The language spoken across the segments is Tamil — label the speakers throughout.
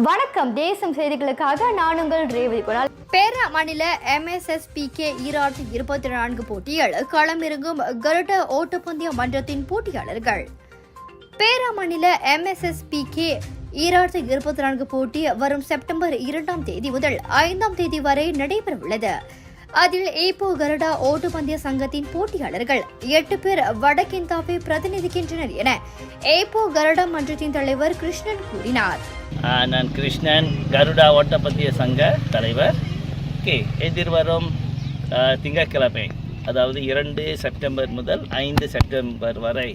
Speaker 1: வணக்கம். தேசம் செய்திகளுக்காக நான் உங்கள் ரேவதி குணால். பேரா மாநில MSSPK 2024 போட்டியில் களமிறங்கும் கருட ஓட்டப்பந்தய மன்றத்தின் போட்டியாளர்கள். பேரா மாநில MSSPK 2024 போட்டி வரும் செப்டம்பர் 2ஆம் தேதி முதல் 5ஆம் தேதி வரை நடைபெறவுள்ளது. அதில் ஏப்போ கருடா ஓட்டுப்பந்தய சங்கத்தின் போட்டியாளர்கள் 8 பேர் வடகிந்தாவை பிரதிநிதிக்கின்றனர் என ஏப்போ கருடா மன்றத்தின் தலைவர் கிருஷ்ணன் கூறினார்.
Speaker 2: நான் கிருஷ்ணன், கருடா ஓட்டப்பந்தய சங்க தலைவர். எதிர்வரும் திங்கட்கிழமை, அதாவது 2 செப்டம்பர் முதல் 5 செப்டம்பர் வரை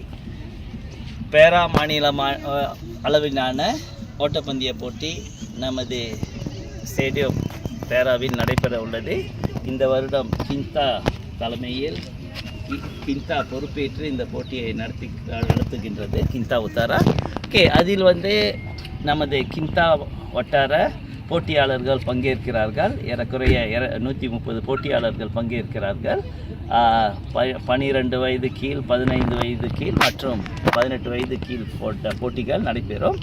Speaker 2: பேரா மாநில அளவிலான ஓட்டப்பந்தய போட்டி நமது ஸ்டேடியம் பேராவில் நடைபெற உள்ளது. இந்த வருடம் கிந்தா தலைமையில் கிந்தா பொறுப்பேற்று இந்த போட்டியை நடத்துகின்றது, கிந்தா உத்தாரா. அதில் நமது கிந்தா வட்டார போட்டியாளர்கள் பங்கேற்கிறார்கள். ஏறக்குறைய 130 போட்டியாளர்கள் பங்கேற்கிறார்கள். 12 வயது கீழ், 15 வயது கீழ் மற்றும் 18 வயது கீழ் போட்டிகள் நடைபெறும்.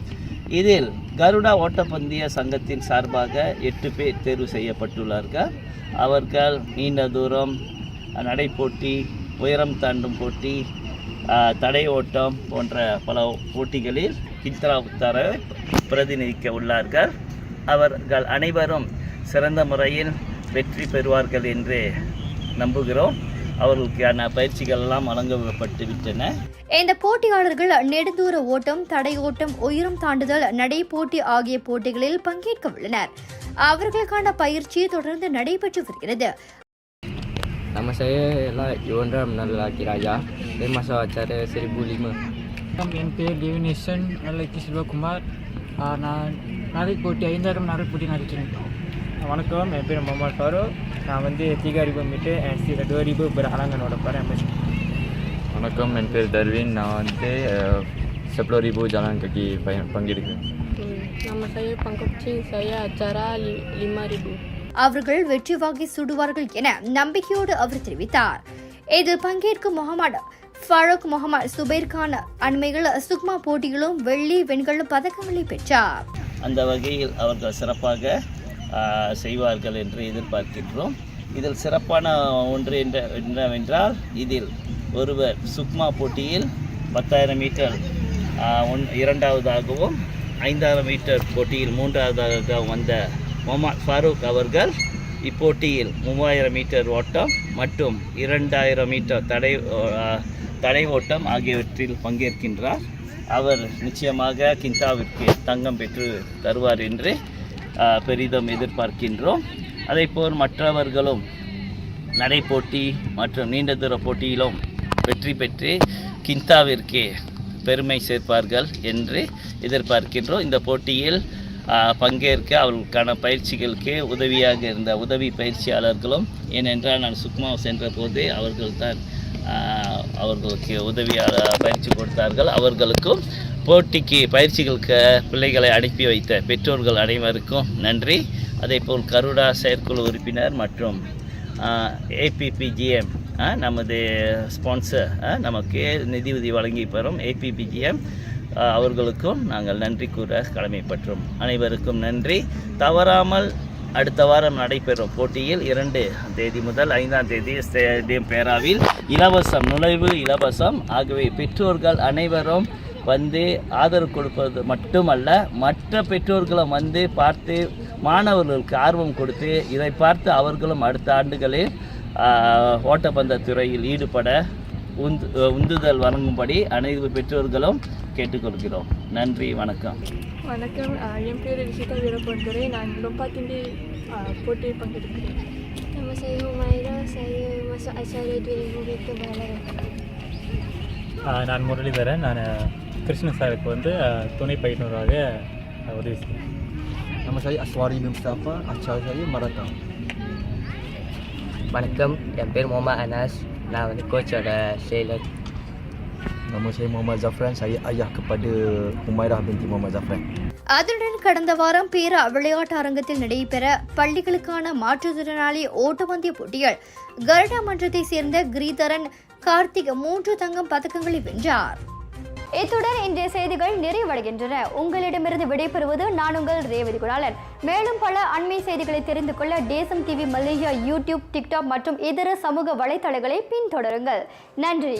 Speaker 2: இதில் கருடா ஓட்டப்பந்தய சங்கத்தின் சார்பாக 8 பேர் தேர்வு செய்யப்பட்டுள்ளார்கள். அவர்கள் நீண்ட தூரம் நடைப்போட்டி, உயரம் தாண்டும் போட்டி, தடை ஓட்டம் போன்ற பல போட்டிகளில் கிந்தா உத்தாரை பிரதிநிதிக்க உள்ளார்கள். அவர்கள் அனைவரும் சிறந்த முறையில் வெற்றி பெறுவார்கள் என்று நம்புகிறோம். அவர்களுக்கான பயிற்சிகள் எல்லாம் வழங்கப்பட்டு விட்டன.
Speaker 1: இந்த போட்டியாளர்கள் நெடுந்தூர ஓட்டம், தடை ஓட்டம், உயரம் தாண்டுதல், நடைப்போட்டி ஆகிய போட்டிகளில் பங்கேற்க உள்ளனர். அவர்களுக்கான பயிற்சி தொடர்ந்து நடைபெற்று வருகிறது.
Speaker 3: Nama saya ialah Yuandra Menalaki Raya. Saya masuk acara 1005.
Speaker 4: என் பேர் தேவினேசன் நல்லக்கி செல்வகுமார். நான் நடைப்போட்டி 5000 நடைப்போட்டி நடத்தினேன்.
Speaker 5: வணக்கம், என் பேர் முகமது ஃபாரூக். நான் 3000 மீட்டர் and 2000 berhalangan ஓடப்போகிறேன்.
Speaker 6: வணக்கம், என் பேர் தர்வின். நான் 10,000 jalan kaki பங்கெடுக்கிறேன்.
Speaker 7: Nama saya Pangkop Ching, saya acara 5,000.
Speaker 1: அவர்கள் வெற்றி வாகை சுடுவார்கள் என நம்பிக்கையோடு அவர் தெரிவித்தார். இதில் பங்கேற்கும் முகமது ஃபாரூக், முகமது சுபைர் கான் அண்மையில் சுக்மா போட்டியிலும் வெள்ளி, வெண்கல பதக்கங்களை பெற்றார்.
Speaker 2: அந்த வகையில் அவர்கள் சிறப்பாக செய்வார்கள் என்று எதிர்பார்க்கின்றோம். இதில் சிறப்பான ஒன்று என்னவென்றால், இதில் ஒருவர் சுக்மா போட்டியில் 10,000 மீட்டர் 2வதாகவும், 5,000 மீட்டர் போட்டியில் 3வதாக வந்த முகமது ஃபாரூக் அவர்கள் இப்போட்டியில் 3000 மீட்டர் ஓட்டம் மற்றும் 2000 மீட்டர் தடை ஓட்டம் ஆகியவற்றில் பங்கேற்கின்றார். அவர் நிச்சயமாக கிந்தாவிற்கு தங்கம் பெற்று தருவார் என்று பெரிதும் எதிர்பார்க்கின்றோம். அதேபோல் மற்றவர்களும் நடைப்போட்டி மற்றும் நீண்ட தூர போட்டியிலும் வெற்றி பெற்று கிந்தாவிற்கு பெருமை சேர்ப்பார்கள் என்று எதிர்பார்க்கின்றோம். இந்த போட்டியில் பங்கேற்க அவர்களுக்கான பயிற்சிகளுக்கு உதவியாக இருந்த உதவி பயிற்சியாளர்களும், ஏனென்றால் நான் சுக்மா சென்ற போது அவர்களுக்கு உதவியாக பயிற்சி கொடுத்தார்கள். அவர்களுக்கும் போட்டிக்கு பயிற்சிகளுக்கு பிள்ளைகளை அனுப்பி வைத்த பெற்றோர்கள் அனைவருக்கும் நன்றி. அதேபோல் கருடா செயற்குழு உறுப்பினர் மற்றும் APPGM நமது ஸ்பான்சர் நமக்கு நிதியுதவி வழங்கி வரும் APPGM அவர்களுக்கும் நாங்கள் நன்றி கூற கடமைப்பற்றோம். அனைவருக்கும் நன்றி. தவறாமல் அடுத்த வாரம் நடைபெறும் போட்டியில் 2 தேதி முதல் 5ஆம் தேதி ஸ்டேடியம் பேராவில் நுழைவு இலவசம். ஆகவே பெற்றோர்கள் அனைவரும் ஆதரவு கொடுப்பது மட்டுமல்ல, மற்ற பெற்றோர்களும் பார்த்து மாணவர்களுக்கு ஆர்வம் கொடுத்து இதை பார்த்து அவர்களும் அடுத்த ஆண்டுகளில் ஓட்டப்பந்தய துறையில் ஈடுபட உந்துதல் வழங்கும்படி அனைத்து பெற்றோர்களும் கேட்டுக்கொள்கிறோம். நன்றி, வணக்கம்.
Speaker 7: வணக்கம், என் பேர் ரிஷிதா வீரப்பொன்துரை. நான் லொம்பாத்திண்டி போட்டியில் பங்கெடுக்கிறேன்.
Speaker 8: Nama saya Humaira, saya masuk acara 2000 meter berhalangan.
Speaker 5: நான் முரளிதரன். நான் கிருஷ்ண சாருக்கு துணை பயிற்றுனராக உதவி செய்கிறேன்.
Speaker 3: Nama saya Aswari bin Mustafa, acara saya marathon.
Speaker 9: வணக்கம், என் பேர் முகமது அனாஸ். நான் கோச்சோட செயலர்.
Speaker 3: Nama saya Muhammad Zafran, saya ayah kepada Humairah binti Muhammad Zafran.
Speaker 1: அதுடன் கடந்த வாரம் பேரா விளையாட்டு அரங்கத்தில் நடைபெற பள்ளிகளுக்கான மாற்றுத்திறனாளி ஓட்டப்பந்தய போட்டிகள் கருடா மன்றத்தை சேர்ந்த கிரீதரன் கார்த்திக் 3 தங்கம் பதக்கங்களை வென்றார். இத்துடன் இன்றைய செய்திகள் நிறைவடைகின்றன. உங்களிடமிருந்து விடைபெறுவது நான் உங்கள் ரேவதி குணாளன். மேலும் பல அண்மை செய்திகளை தெரிந்து கொள்ள தேசம் டிவி மலேசியா யூடியூப், டிக்டாக் மற்றும் இதர சமூக வலைதளங்களை பின்தொடருங்கள். நன்றி.